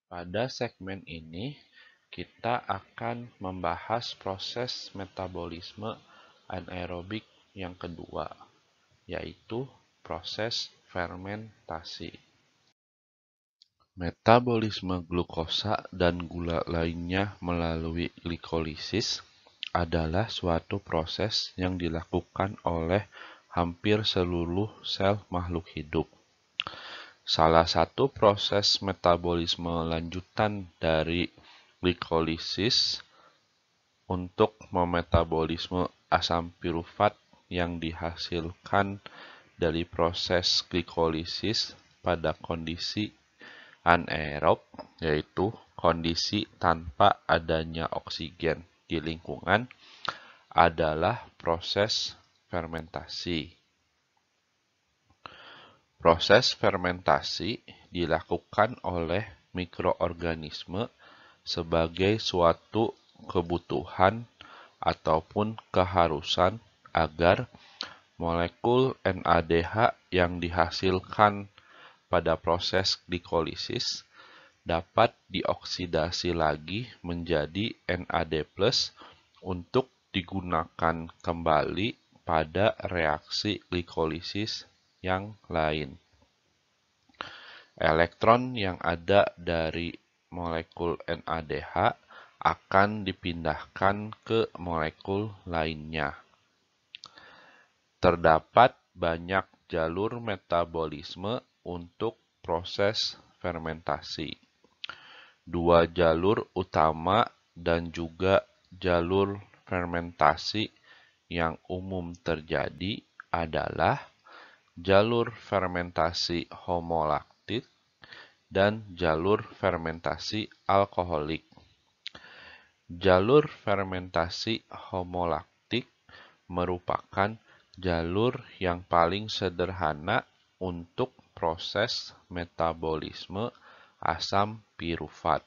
Pada segmen ini, kita akan membahas proses metabolisme anaerobik yang kedua, yaitu proses fermentasi. Metabolisme glukosa dan gula lainnya melalui glikolisis adalah suatu proses yang dilakukan oleh hampir seluruh sel makhluk hidup. Salah satu proses metabolisme lanjutan dari glikolisis untuk memetabolisme asam pirufat yang dihasilkan dari proses glikolisis pada kondisi anaerob, yaitu kondisi tanpa adanya oksigen di lingkungan, adalah proses fermentasi. Proses fermentasi dilakukan oleh mikroorganisme sebagai suatu kebutuhan ataupun keharusan agar molekul NADH yang dihasilkan pada proses glikolisis dapat dioksidasi lagi menjadi NAD+ untuk digunakan kembali pada reaksi glikolisis yang lain. Elektron yang ada dari molekul NADH akan dipindahkan ke molekul lainnya. Terdapat banyak jalur metabolisme untuk proses fermentasi. Dua jalur utama dan juga jalur fermentasi yang umum terjadi adalah jalur fermentasi homolaktik dan jalur fermentasi alkoholik. Jalur fermentasi homolaktik merupakan jalur yang paling sederhana untuk proses metabolisme asam pirufat.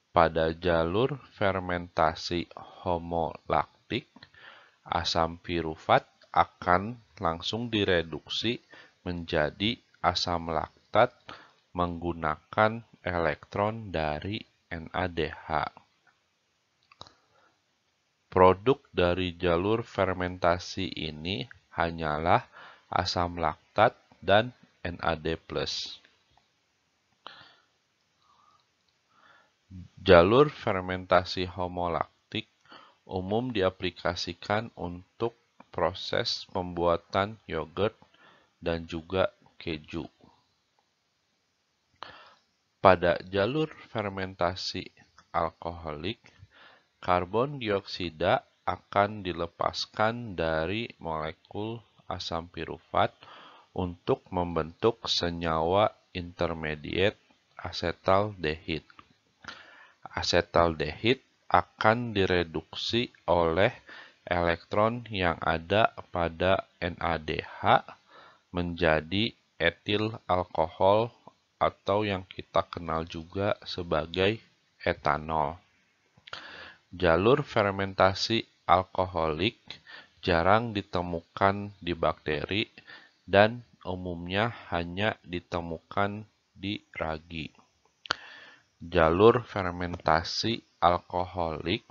Pada jalur fermentasi homolaktik, asam pirufat akan langsung direduksi menjadi asam laktat menggunakan elektron dari NADH. Produk dari jalur fermentasi ini hanyalah asam laktat dan NAD+. Jalur fermentasi homolaktik umum diaplikasikan untuk proses pembuatan yogurt dan juga keju. Pada jalur fermentasi alkoholik, karbon dioksida akan dilepaskan dari molekul asam pirufat untuk membentuk senyawa intermediate asetaldehid. Asetaldehid akan direduksi oleh elektron yang ada pada NADH menjadi etil alkohol atau yang kita kenal juga sebagai etanol. Jalur fermentasi alkoholik jarang ditemukan di bakteri dan umumnya hanya ditemukan di ragi. Jalur fermentasi alkoholik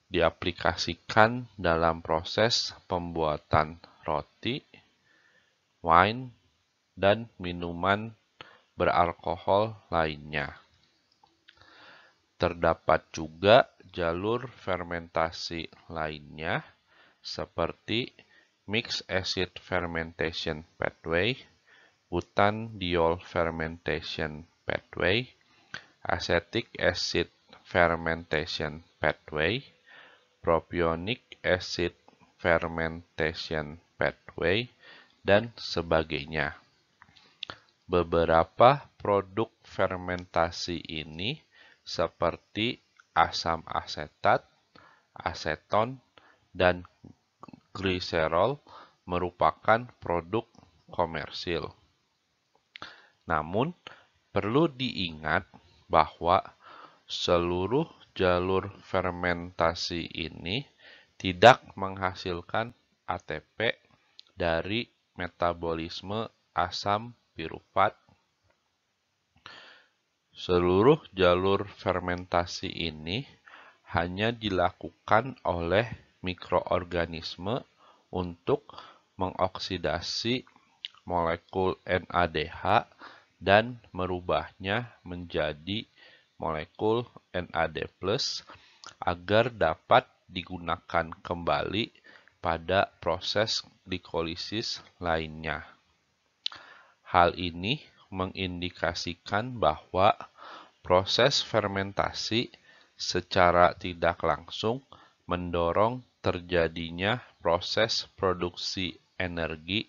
diaplikasikan dalam proses pembuatan roti, wine, dan minuman beralkohol lainnya. Terdapat juga jalur fermentasi lainnya seperti mixed acid fermentation pathway, butanediol fermentation pathway, acetic acid fermentation pathway, propionic acid fermentation pathway, dan sebagainya. Beberapa produk fermentasi ini seperti asam asetat, aseton, dan gliserol merupakan produk komersil. Namun, perlu diingat bahwa seluruh jalur fermentasi ini tidak menghasilkan ATP dari metabolisme asam pirufat Seluruh jalur fermentasi ini hanya dilakukan oleh mikroorganisme untuk mengoksidasi molekul NADH dan merubahnya menjadi molekul NAD+ agar dapat digunakan kembali pada proses glikolisis lainnya. Hal ini mengindikasikan bahwa proses fermentasi secara tidak langsung mendorong terjadinya proses produksi energi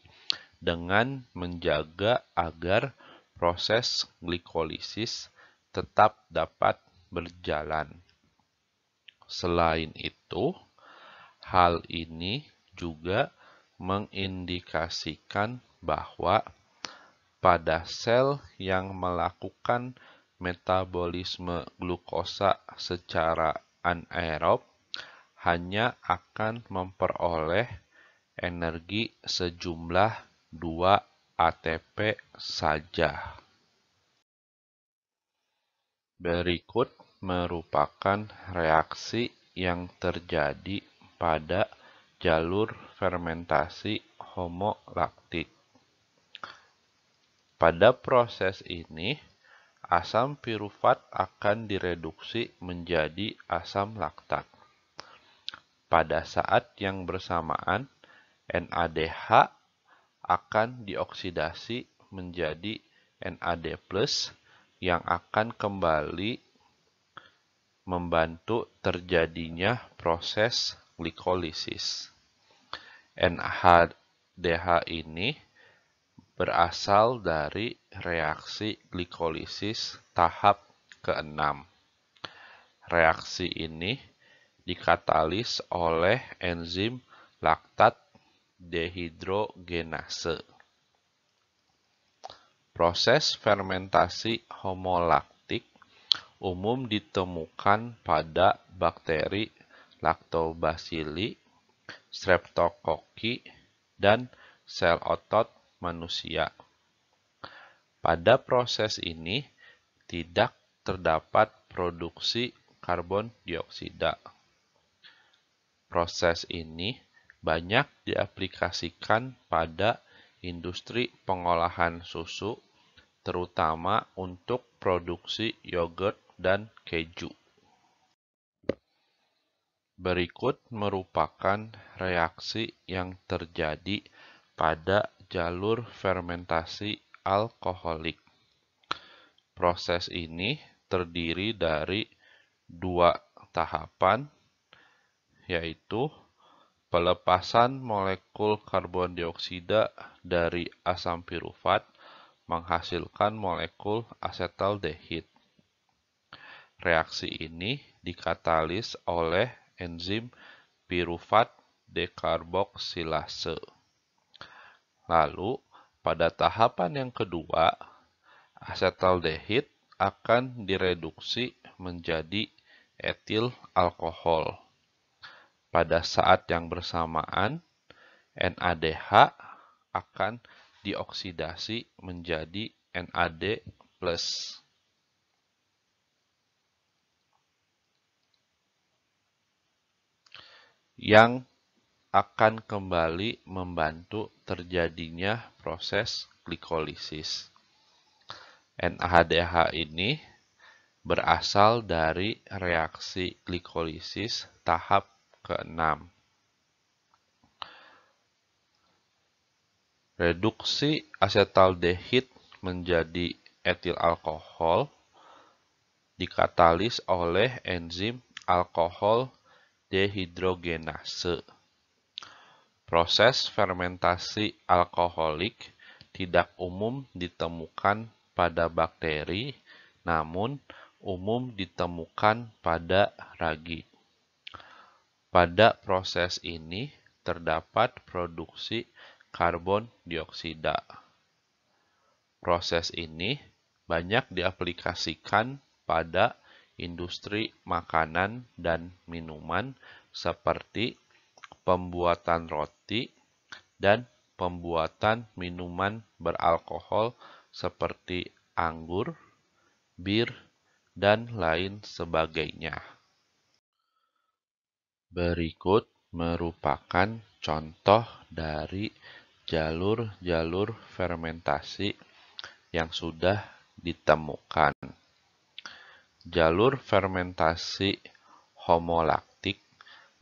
dengan menjaga agar proses glikolisis tetap dapat berjalan. Selain itu, hal ini juga mengindikasikan bahwa pada sel yang melakukan metabolisme glukosa secara anaerob hanya akan memperoleh energi sejumlah 2 ATP saja. Berikut merupakan reaksi yang terjadi pada jalur fermentasi homolaktik. Pada proses ini, asam pirufat akan direduksi menjadi asam laktat. Pada saat yang bersamaan, NADH akan dioksidasi menjadi NAD+ yang akan kembali membantu terjadinya proses glikolisis. NADH ini berasal dari reaksi glikolisis tahap ke-6. Reaksi ini dikatalis oleh enzim laktat dehidrogenase. Proses fermentasi homolaktik umum ditemukan pada bakteri Lactobacilli, Streptococcus, dan sel otot manusia. Pada proses ini tidak terdapat produksi karbon dioksida. Proses ini banyak diaplikasikan pada industri pengolahan susu, terutama untuk produksi yogurt dan keju. Berikut merupakan reaksi yang terjadi pada jalur fermentasi alkoholik. Proses ini terdiri dari 2 tahapan, yaitu pelepasan molekul karbon dioksida dari asam pirufat menghasilkan molekul asetaldehid. Reaksi ini dikatalis oleh enzim pirufat dekarboksilase. Lalu, pada tahapan yang kedua, asetaldehid akan direduksi menjadi etil alkohol. Pada saat yang bersamaan, NADH akan dioksidasi menjadi NAD+. Yang akan kembali membantu terjadinya proses glikolisis. NADH ini berasal dari reaksi glikolisis tahap ke-6. Reduksi asetaldehid menjadi etil alkohol dikatalis oleh enzim alkohol dehidrogenase. Proses fermentasi alkoholik tidak umum ditemukan pada bakteri, namun umum ditemukan pada ragi. Pada proses ini terdapat produksi karbon dioksida. Proses ini banyak diaplikasikan pada industri makanan dan minuman seperti pembuatan roti dan pembuatan minuman beralkohol seperti anggur, bir, dan lain sebagainya. Berikut merupakan contoh dari jalur-jalur fermentasi yang sudah ditemukan. Jalur fermentasi homolaktik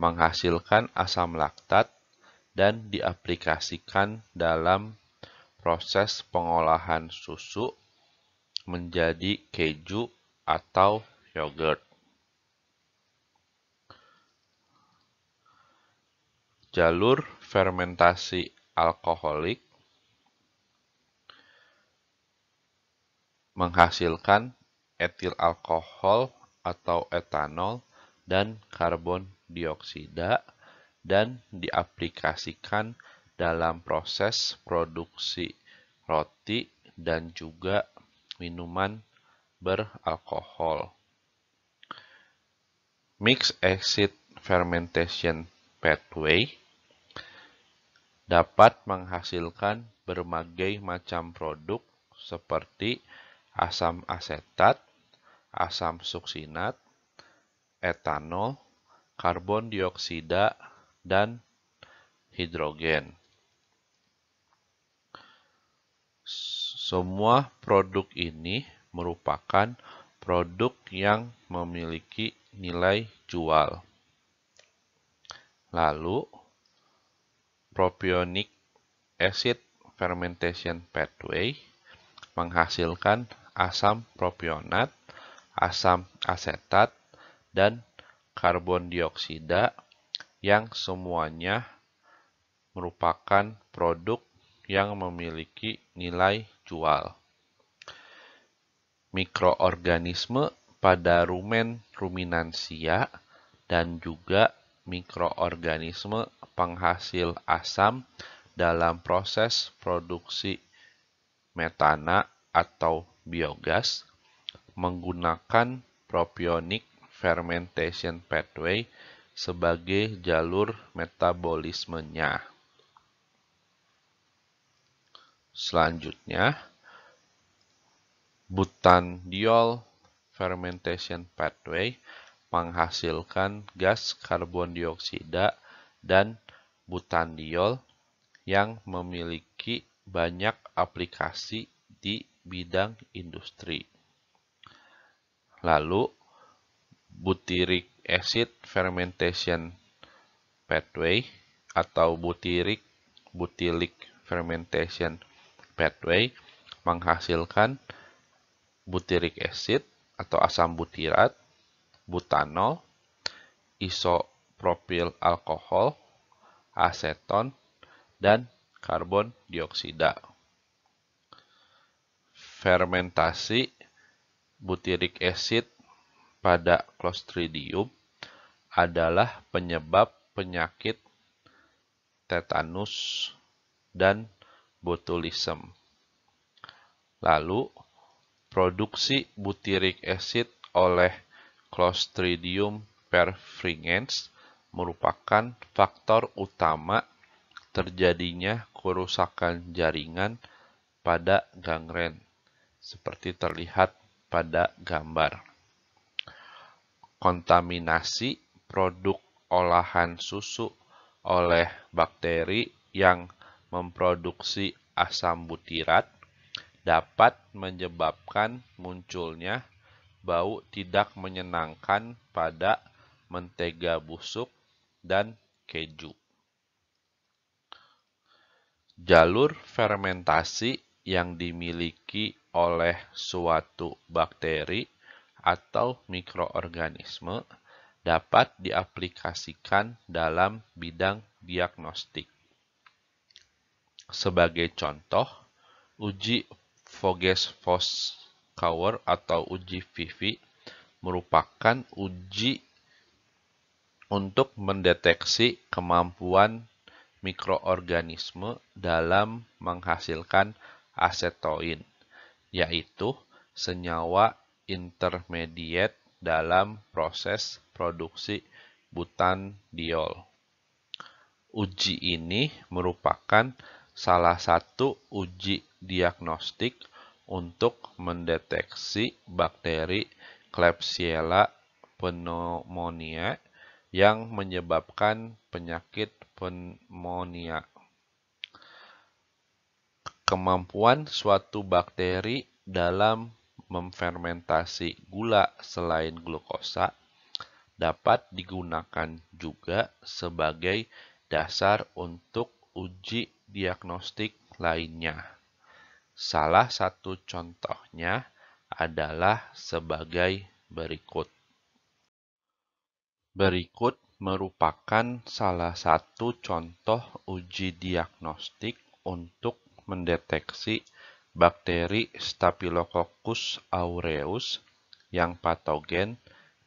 menghasilkan asam laktat dan diaplikasikan dalam proses pengolahan susu menjadi keju atau yogurt. Jalur fermentasi alkoholik menghasilkan etil alkohol atau etanol dan karbon dioksida dan diaplikasikan dalam proses produksi roti dan juga minuman beralkohol. Mixed acid fermentation pathway dapat menghasilkan berbagai macam produk seperti asam asetat, asam suksinat, etanol, karbon dioksida, dan hidrogen. Semua produk ini merupakan produk yang memiliki nilai jual. Lalu, propionic acid fermentation pathway menghasilkan asam propionat, asam asetat, dan karbon dioksida yang semuanya merupakan produk yang memiliki nilai jual. Mikroorganisme pada rumen ruminansia dan juga mikroorganisme penghasil asam dalam proses produksi metana atau biogas menggunakan propionic fermentation pathway sebagai jalur metabolismenya. Selanjutnya, butandiol fermentation pathway menghasilkan gas karbon dioksida dan butandiol yang memiliki banyak aplikasi di bidang industri. Lalu, butyric acid fermentation pathway atau butyric fermentation pathway menghasilkan butyric acid atau asam butirat, butanol, isopropil alkohol, aseton, dan karbon dioksida. Fermentasi butyric acid pada Clostridium adalah penyebab penyakit tetanus dan botulism. Lalu, produksi butyric acid oleh Clostridium perfringens merupakan faktor utama terjadinya kerusakan jaringan pada gangren, seperti terlihat pada gambar. Kontaminasi produk olahan susu oleh bakteri yang memproduksi asam butirat dapat menyebabkan munculnya bau tidak menyenangkan pada mentega busuk dan keju. Jalur fermentasi yang dimiliki oleh suatu bakteri atau mikroorganisme dapat diaplikasikan dalam bidang diagnostik. Sebagai contoh, uji Voges-Voskauer atau uji Vivi merupakan uji untuk mendeteksi kemampuan mikroorganisme dalam menghasilkan asetoin, yaitu senyawa intermediate dalam proses produksi butandiol. Uji ini merupakan salah satu uji diagnostik untuk mendeteksi bakteri Klebsiella pneumonia yang menyebabkan penyakit pneumonia. Kemampuan suatu bakteri dalam memfermentasi gula selain glukosa dapat digunakan juga sebagai dasar untuk uji diagnostik lainnya. Salah satu contohnya adalah sebagai berikut. Berikut merupakan salah satu contoh uji diagnostik untuk mendeteksi bakteri Staphylococcus aureus yang patogen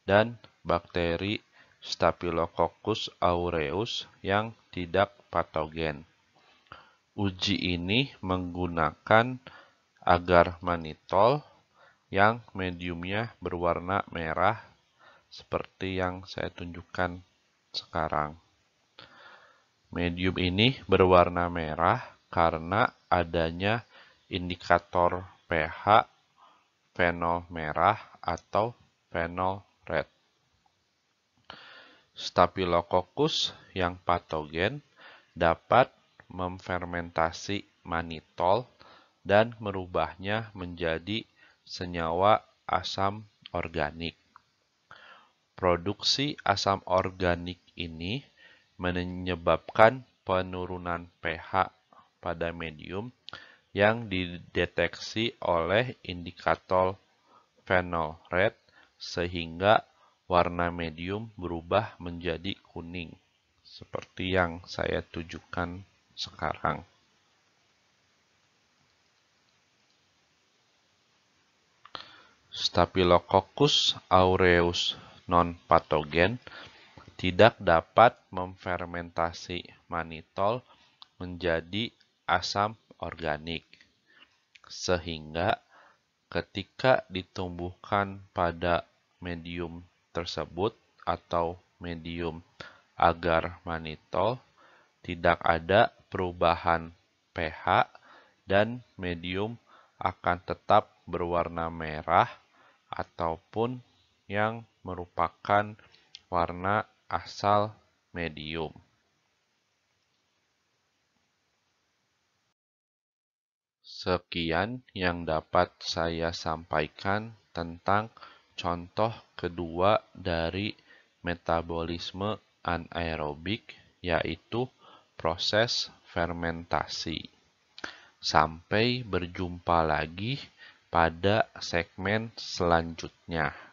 dan bakteri Staphylococcus aureus yang tidak patogen. Uji ini menggunakan agar mannitol yang mediumnya berwarna merah seperti yang saya tunjukkan sekarang. Medium ini berwarna merah karena adanya indikator pH fenol merah atau fenol red. Staphylococcus yang patogen dapat memfermentasi mannitol dan merubahnya menjadi senyawa asam organik. Produksi asam organik ini menyebabkan penurunan pH pada medium yang dideteksi oleh indikator fenol red sehingga warna medium berubah menjadi kuning seperti yang saya tunjukkan sekarang. Staphylococcus aureus non-patogen tidak dapat memfermentasi mannitol menjadi asam organik, sehingga ketika ditumbuhkan pada medium tersebut atau medium agar mannitol, tidak ada perubahan pH dan medium akan tetap berwarna merah ataupun yang merupakan warna asal medium. Sekian yang dapat saya sampaikan tentang contoh kedua dari metabolisme anaerobik, yaitu proses fermentasi. Sampai berjumpa lagi pada segmen selanjutnya.